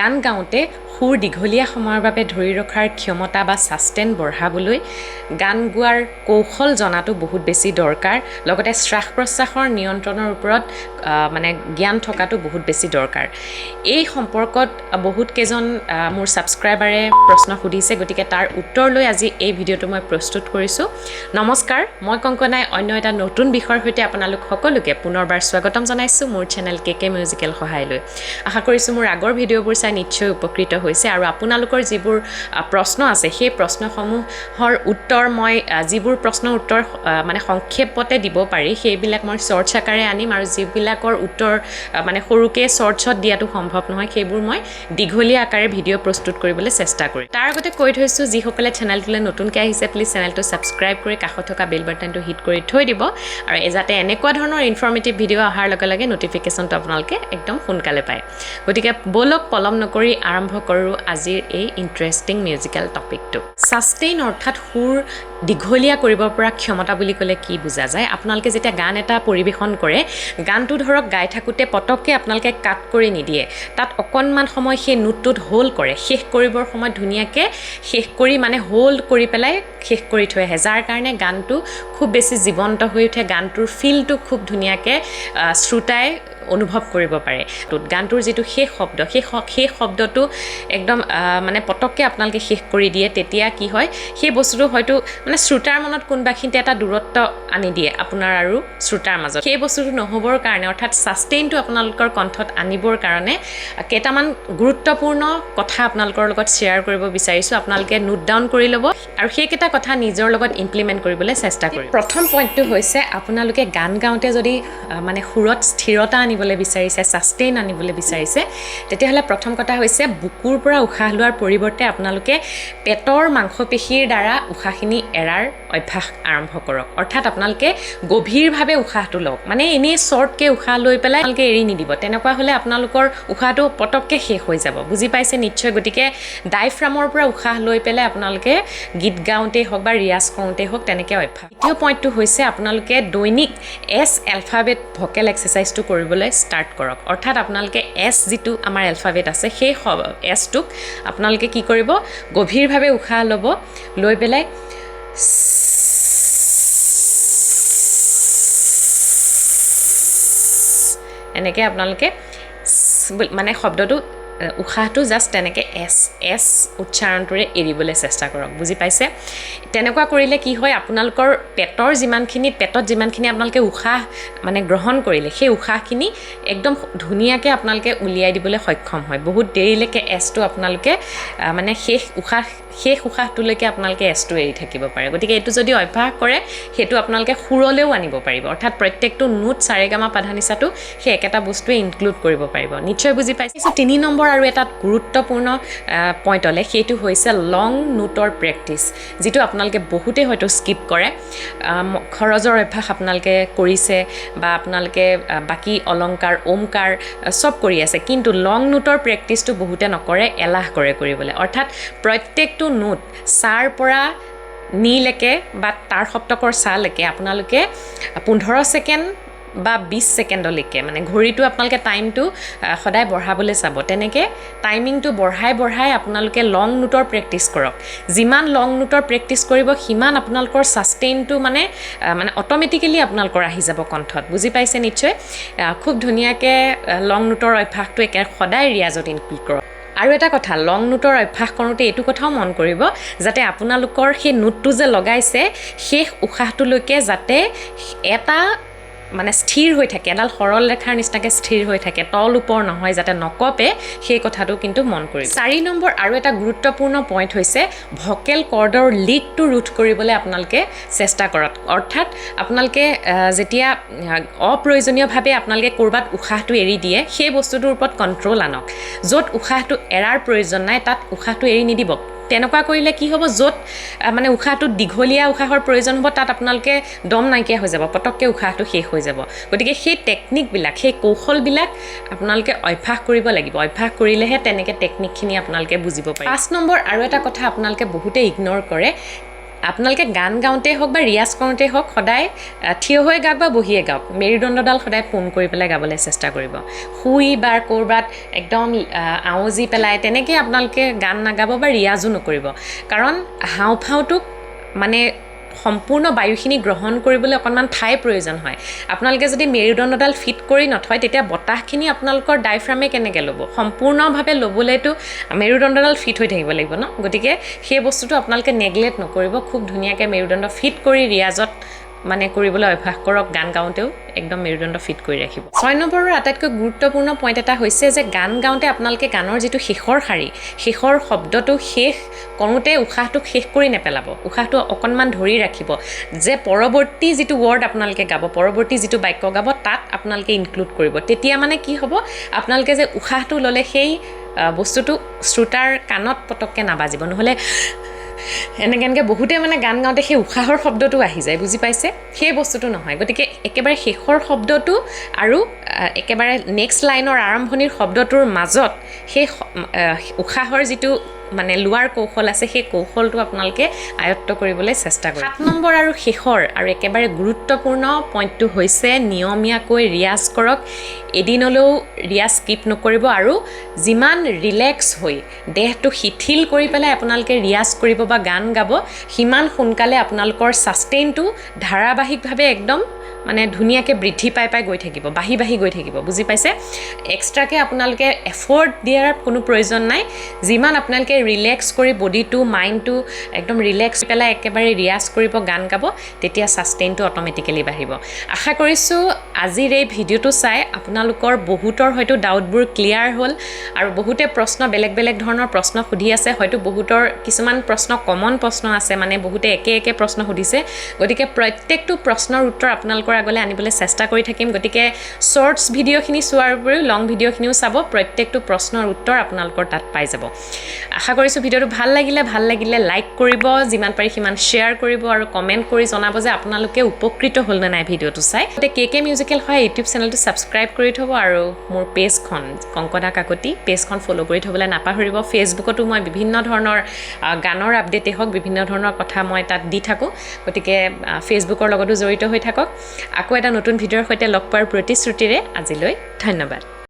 গান গাওঁতে সুৰ দীঘলীয়া সময়ৰ বাবে ধৰি ৰখাৰ ক্ষমতা বা ছাষ্টেইন বঢ়াবলৈ গান গোৱাৰ কৌশল জনাটো বহুত বেছি দৰকাৰ লগতে শ্বাস প্ৰশ্বাসৰ নিয়ন্ত্ৰণৰ ওপৰত মানে জ্ঞান থকাটো বহুত বেছি দৰকাৰ এই সম্পৰ্কত বহুত কেইজন মোৰ ছাবস্ক্ৰাইবাৰে প্ৰশ্ন সুধিছে গতিকে তাৰ উত্তৰ লৈ আজি এই ভিডিঅ'টো মই প্ৰস্তুত কৰিছোঁ নমস্কাৰ মই কংকনাই অন্য এটা নতুন বিষয়ৰ সৈতে আপোনালোক সকলোকে পুনৰবাৰ স্বাগতম জনাইছোঁ মোৰ চেনেল কেকে মিউজিকেল সহায় লৈ আশা কৰিছোঁ মোৰ আগৰ ভিডিঅ'বোৰ চাই নিশ্চয় উপকৃত হৈছে আৰু আপোনালোকৰ যিবোৰ প্ৰশ্ন আছে সেই প্ৰশ্নসমূহৰ উত্তৰ মই যিবোৰ প্ৰশ্নৰ উত্তৰ মানে সংক্ষেপতে দিব পাৰি সেইবিলাক মই শৰ্টছ আকাৰে আনিম আৰু যিবিলাকৰ উত্তৰ মানে সৰুকৈ শৰ্টছত দিয়াটো সম্ভৱ নহয় সেইবোৰ মই দীঘলীয়া আকাৰে ভিডিঅ' প্ৰস্তুত কৰিবলৈ চেষ্টা কৰিম তাৰ আগতে কৈ থৈছোঁ যিসকলে চেনেলটোলৈ নতুনকৈ আহিছে প্লিজ চেনেলটো ছাবস্ক্ৰাইব কৰি কাষত থকা বেল বাটনটো হিট কৰি থৈ দিব আৰু যাতে এনেকুৱা ধৰণৰ ইনফৰ্মেটিভ ভিডিঅ' অহাৰ লগে লগে নটিফিকেশ্যনটো আপোনালোকে একদম সোনকালে পায় গতিকে বলক পলম নকৰি আৰম্ভ কৰোঁ আজিৰ এই ইণ্টাৰেষ্টিং মিউজিকেল টপিকটো ছাষ্টেইন অৰ্থাৎ সুৰ দীঘলীয়া কৰিব পৰা ক্ষমতা বুলি ক'লে কি বুজা যায় আপোনালোকে যেতিয়া গান এটা পৰিৱেশন কৰে গানটো ধৰক গাই থাকোঁতে পটককৈ আপোনালোকে কাট কৰি নিদিয়ে তাত অকণমান সময় সেই নোটটোত হোল্ড কৰে শেষ কৰিবৰ সময়ত ধুনীয়াকৈ শেষ কৰি মানে হোল্ড কৰি পেলাই শেষ কৰি থৈ আহে যাৰ কাৰণে গানটো খুব বেছি জীৱন্ত হৈ উঠে গানটোৰ ফিলটো খুব ধুনীয়াকৈ শ্ৰোতাই অনুভৱ কৰিব পাৰে গানটোৰ যিটো শেষ শব্দ সেই শব্দটো একদম মানে পটককৈ আপোনালোকে শেষ কৰি দিয়ে তেতিয়া কি হয় সেই বস্তুটো হয়তো মানে শ্ৰোতাৰ মনত কোনোবাখিনিতে এটা দূৰত্ব আনি দিয়ে আপোনাৰ আৰু শ্ৰোতাৰ মাজত সেই বস্তুটো নহ'বৰ কাৰণে অৰ্থাৎ ছাষ্টেইনটো আপোনালোকৰ কণ্ঠত আনিবৰ কাৰণে কেইটামান গুৰুত্বপূৰ্ণ কথা আপোনালোকৰ লগত শ্বেয়াৰ কৰিব বিচাৰিছোঁ আপোনালোকে নোট ডাউন কৰি ল'ব আৰু সেইকেইটা কথা নিজৰ লগত ইমপ্লিমেণ্ট কৰিবলৈ চেষ্টা কৰিব প্ৰথম পইণ্টটো হৈছে আপোনালোকে গান গাওঁতে যদি মানে সুৰত স্থিৰতা আনিবলৈ বিচাৰিছে ছাষ্টেইন আনিবলৈ বিচাৰিছে তেতিয়াহ'লে প্ৰথম কথা হৈছে বুকুৰ পৰা উশাহ লোৱাৰ পৰিৱৰ্তে আপোনালোকে পেটৰ মাংসপেশীৰ দ্বাৰা উশাহখিনি এৰাৰ অভ্যাস আৰম্ভ কৰক অৰ্থাৎ আপোনালোকে গভীৰভাৱে উশাহটো লওক মানে এনেই শ্বৰ্টকৈ উশাহ লৈ পেলাই আপোনালোকে এৰি নিদিব তেনেকুৱা হ'লে আপোনালোকৰ উশাহটো পটককৈ শেষ হৈ যাব বুজি পাইছে নিশ্চয় গতিকে ডাইফ্ৰামৰ পৰা উশাহ লৈ পেলাই আপোনালোকে গীত গাওঁতেই হওক বা ৰিয়াজ কৰোঁতেই হওক তেনেকৈ অভ্যাস দ্বিতীয় পইণ্টটো হৈছে আপোনালোকে দৈনিক এছ এলফাবেট ভকেল এক্সাৰচাইজটো কৰিবলৈ ষ্টাৰ্ট কৰক অৰ্থাৎ আপোনালোকে এছ যিটো আমাৰ এলফাবেট আছে সেই এছটোক আপোনালোকে কি কৰিব গভীৰভাৱে উশাহ ল'ব লৈ পেলাই এনেকৈ আপোনালোকে মানে শব্দটো উশাহটো জাষ্ট তেনেকৈ এছ উচ্চাৰণটোৰে এৰিবলৈ চেষ্টা কৰক বুজি পাইছে তেনেকুৱা কৰিলে কি হয় আপোনালোকৰ পেটত যিমানখিনি আপোনালোকে উশাহ মানে গ্ৰহণ কৰিলে সেই উশাহখিনি একদম ধুনীয়াকৈ আপোনালোকে উলিয়াই দিবলৈ সক্ষম হয় বহুত দেৰিলৈকে এছটো আপোনালোকে মানে শেষ উশাহটোলৈকে আপোনালোকে এছটো এৰি থাকিব পাৰে গতিকে এইটো যদি অভ্যাস কৰে সেইটো আপোনালোকে সুৰলৈও আনিব পাৰিব অৰ্থাৎ প্ৰত্যেকটো নোট সাৰেগামা পাধানিসাটো সেই একেটা বস্তুৱে ইনক্লুড কৰিব পাৰিব নিশ্চয় বুজি পাইছে 3 নম্বৰ আৰু এটা গুৰুত্বপূৰ্ণ পইণ্টলে সেইটো হৈছে লং নোটৰ প্ৰেক্টিছ যিটো আপোনালোকে বহুতে হয়তো স্কিপ কৰে খৰজৰ অভ্যাস আপোনালোকে কৰিছে বা আপোনালোকে বাকী অলংকাৰ ওমকাৰ সব কৰি আছে কিন্তু লং নোটৰ প্ৰেক্টিছটো বহুতে নকৰে এলাহ কৰে কৰিবলৈ অৰ্থাৎ প্ৰত্যেকটো নোট চাৰ পৰা নীলৈকে বা তাৰ সপ্তকৰ চালৈকে আপোনালোকে 15 ছেকেণ্ড বা 20 ছেকেণ্ডলৈকে মানে ঘড়ীটো আপোনালোকে টাইমটো সদায় বঢ়াবলৈ চাব তেনেকৈ টাইমিংটো বঢ়াই আপোনালোকে লং নোটৰ প্ৰেক্টিছ কৰক যিমান লং নোটৰ প্ৰেক্টিছ কৰিব সিমান আপোনালোকৰ ছাষ্টেইনটো মানে অট'মেটিকেলি আপোনালোকৰ আহি যাব কণ্ঠত বুজি পাইছে নিশ্চয় খুব ধুনীয়াকৈ লং নোটৰ অভ্যাসটো সদায় ৰিয়াজত ইনক্লুড কৰক আৰু এটা কথা লং নোটৰ অভ্যাস কৰোঁতে এইটো কথাও মন কৰিব যাতে আপোনালোকৰ সেই নোটটো যে লগাইছে শেষ উশাহটোলৈকে যাতে এটা মানে স্থিৰ হৈ থাকে এডাল সৰল ৰেখাৰ নিচিনাকৈ স্থিৰ হৈ থাকে তল ওপৰ নহয় যাতে নকপে সেই কথাটো কিন্তু মন কৰিব 4 নম্বৰ আৰু এটা গুৰুত্বপূৰ্ণ পইণ্ট হৈছে ভকেল কৰ্ডৰ লিকটো ৰোধ কৰিবলৈ আপোনালোকে চেষ্টা কৰক অৰ্থাৎ আপোনালোকে যেতিয়া অপ্ৰয়োজনীয়ভাৱে আপোনালোকে ক'ৰবাত উশাহটো এৰি দিয়ে সেই বস্তুটোৰ ওপৰত কণ্ট্ৰল আনক য'ত উশাহটো এৰাৰ প্ৰয়োজন নাই তাত উশাহটো এৰি নিদিব তেনেকুৱা কৰিলে কি হ'ব য'ত মানে উশাহটো দীঘলীয়া উশাহৰ প্ৰয়োজন হ'ব তাত আপোনালোকে দম নাইকিয়া হৈ যাব পটককৈ উশাহটো শেষ হৈ যাব গতিকে সেই টেকনিকবিলাক সেই কৌশলবিলাক আপোনালোকে অভ্যাস কৰিব লাগিব অভ্যাস কৰিলেহে তেনেকৈ টেকনিকখিনি আপোনালোকে বুজিব পাৰে 5 নম্বৰ আৰু এটা কথা আপোনালোকে বহুতে ইগন'ৰ কৰে আপোনালোকে গান গাওঁতেই হওক বা ৰিয়াজ কৰোঁতেই হওক সদায় থিয় হৈ গাওক বা বহিয়ে গাওক মেৰুদণ্ডডাল সদায় পোন কৰি পেলাই গাবলৈ চেষ্টা কৰিব শুই বা ক'ৰবাত একদম আউজি পেলাই তেনেকৈ আপোনালোকে গান নাগাব বা ৰিয়াজো নকৰিব কাৰণ হাওঁফাওঁটোক মানে সম্পূৰ্ণ বায়ুখিনি গ্ৰহণ কৰিবলৈ অকণমান ঠাই প্ৰয়োজন হয় আপোনালোকে যদি মেৰুদণ্ডডাল ফিট কৰি নথয় তেতিয়া বতাহখিনি আপোনালোকৰ ডায়ফ্ৰামে কেনেকৈ ল'ব সম্পূৰ্ণভাৱে ল'বলৈতো মেৰুদণ্ডডাল ফিট হৈ থাকিব লাগিব ন গতিকে সেই বস্তুটো আপোনালোকে নেগলেক্ট নকৰিব খুব ধুনীয়াকৈ মেৰুদণ্ড ফিট কৰি ৰিয়াজত মানে কৰিবলৈ অভ্যাস কৰক গান গাওঁতেও একদম মেৰুদণ্ড ফিট কৰি ৰাখিব 6 নম্বৰৰ আটাইতকৈ গুৰুত্বপূৰ্ণ পইণ্ট এটা হৈছে যে গান গাওঁতে আপোনালোকে গানৰ যিটো শেষৰ শাৰী শেষৰ শব্দটো শেষ কৰোঁতে উশাহটোক শেষ কৰি নেপেলাব উশাহটো অকণমান ধৰি ৰাখিব যে পৰৱৰ্তী যিটো ৱৰ্ড আপোনালোকে গাব পৰৱৰ্তী যিটো বাক্য গাব তাত আপোনালোকে ইনক্লুড কৰিব তেতিয়া মানে কি হ'ব আপোনালোকে যে উশাহটো ল'লে সেই বস্তুটো শ্ৰোতাৰ কাণত পটককৈ নাবাজিব নহ'লে এনেকৈ বহুতে মানে গান গাওঁতে সেই উশাহৰ শব্দটো আহি যায় বুজি পাইছে সেই বস্তুটো নহয় গতিকে একেবাৰে শেষৰ শব্দটো আৰু একেবাৰে নেক্সট লাইনৰ আৰম্ভণিৰ শব্দটোৰ মাজত সেই উশাহৰ যিটো মানে লোৱাৰ কৌশল আছে সেই কৌশলটো আপোনালোকে আয়ত্ত কৰিবলৈ চেষ্টা কৰিব 7 নম্বৰ আৰু শেষৰ আৰু একেবাৰে গুৰুত্বপূৰ্ণ পইণ্টটো হৈছে নিয়মীয়াকৈ ৰিয়াজ কৰক এদিনলৈও ৰিয়াজ স্কিপ নকৰিব আৰু যিমান ৰিলেক্স হৈ দেহটো শিথিল কৰি পেলাই আপোনালোকে ৰিয়াজ কৰিব বা গান গাব সিমান সোনকালে আপোনালোকৰ ছাষ্টেইনটো ধাৰাবাহিকভাৱে একদম মানে ধুনীয়াকৈ বৃদ্ধি পাই গৈ থাকিব বাঢ়ি গৈ থাকিব বুজি পাইছে এক্সট্ৰাকৈ আপোনালোকে এফৰ্ট দিয়াৰ কোনো প্ৰয়োজন নাই যিমান আপোনালোকে ৰিলেক্স কৰি বডিটো মাইণ্ডটো একদম ৰিলেক্স পেলাই একেবাৰে ৰিয়াজ কৰিব গান গাব তেতিয়া ছাষ্টেইনটো অট'মেটিকেলি বাঢ়িব আশা কৰিছোঁ আজিৰ এই ভিডিঅ'টো চাই আপোনালোকৰ বহুতৰ হয়তো ডাউটবোৰ ক্লিয়াৰ হ'ল আৰু বহুতে প্ৰশ্ন বেলেগ ধৰণৰ প্ৰশ্ন সুধি আছে হয়তো বহুতৰ কিছুমান প্ৰশ্ন কমন প্ৰশ্ন আছে মানে বহুতে একে প্ৰশ্ন সুধিছে গতিকে প্ৰত্যেকটো প্ৰশ্নৰ উত্তৰ আপোনালোকৰ আগলৈ আনিবলৈ চেষ্টা কৰি থাকিম গতিকে শৰ্টছ ভিডিঅ'খিনি চোৱাৰ উপৰিও লং ভিডিঅ'খিনিও চাব প্ৰত্যেকটো প্ৰশ্নৰ উত্তৰ আপোনালোকৰ তাত পাই যাব আশা কৰিছোঁ ভিডিঅ'টো ভাল লাগিলে লাইক কৰিব যিমান পাৰি সিমান শ্বেয়াৰ কৰিব আৰু কমেণ্ট কৰি জনাব যে আপোনালোকে উপকৃত হ'ল নে নাই ভিডিঅ'টো চাই গতিকে কেকে মিউজিকেল হয় ইউটিউব চেনেলটো ছাবস্ক্ৰাইব কৰি থ'ব আৰু মোৰ পেজখন কংকনা কাকতি পেজখন ফ'ল' কৰি থ'বলৈ নাপাহৰিব ফেচবুকতো মই বিভিন্ন ধৰণৰ গানৰ আপডেটেই হওক বিভিন্ন ধৰণৰ কথা মই তাত দি থাকোঁ গতিকে ফেচবুকৰ লগতো জড়িত হৈ থাকক আকৌ এটা নতুন ভিডিঅ'ৰ সৈতে লগ পোৱাৰ প্ৰতিশ্ৰুতিৰে আজিলৈ ধন্যবাদ